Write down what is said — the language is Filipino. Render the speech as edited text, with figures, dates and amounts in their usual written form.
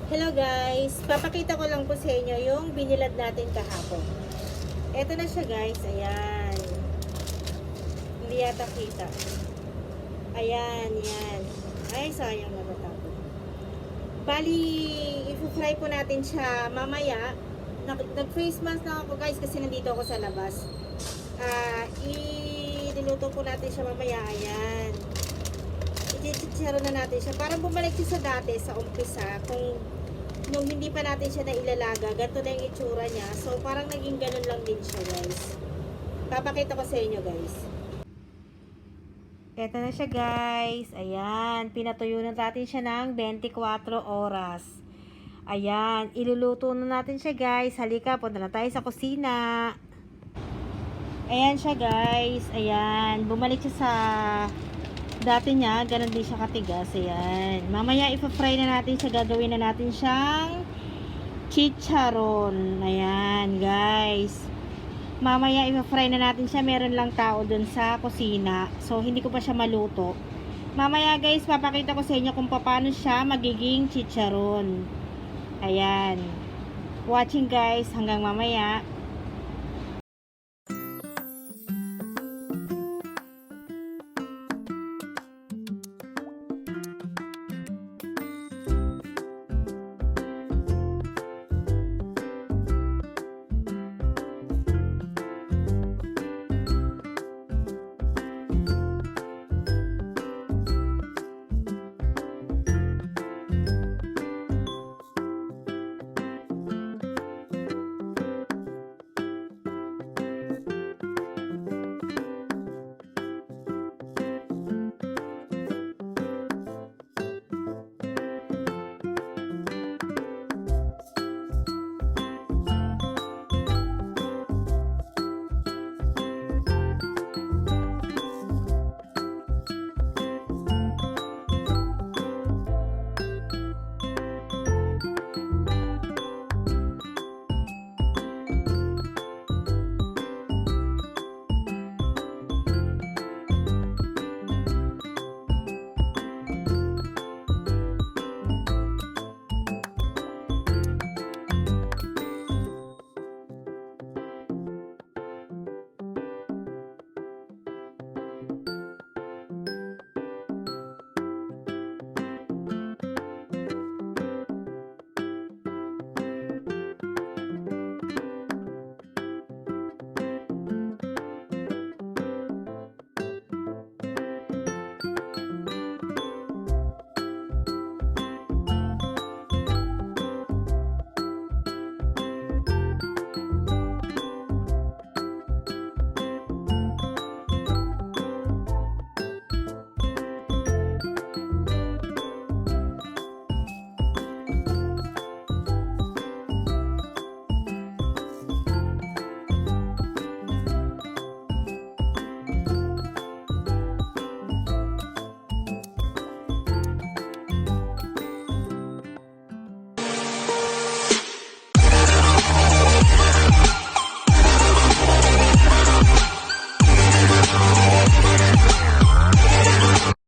Hello guys, papakita ko lang po sa inyo yung binilad natin kahapon. Eto na siya guys, ayan. Hindi yata kita. Ayan, yan. Ay, sayang natatapon. Bali, i-fry po natin siya mamaya. Nag-face mask na ako guys kasi nandito ako sa labas. Iluluto po natin siya mamaya, ayan. I-chicharon na natin siya. Parang bumalik siya sa dati, sa umpisa. Nung hindi pa natin siya nailalaga, ganito na yung itsura niya. So, parang naging ganun lang din siya, guys. Papakita ko sa inyo, guys. Ito na siya, guys. Ayan. Pinatuyo na natin siya ng 24 oras. Ayan. Iluluto na natin siya, guys. Halika, punta na tayo sa kusina. Ayan siya, guys. Ayan. Bumalik siya sa dati niya, ganun din siya katigas. Ayan. Mamaya ipa-fry na natin siya. Gagawin na natin siyang chicharon. Ayan, guys. Mamaya ipa-fry na natin siya. Meron lang tao dun sa kusina. So, hindi ko pa siya maluto. Mamaya, guys, papakita ko sa inyo kung paano siya magiging chicharon. Ayan. Watching, guys. Hanggang mamaya.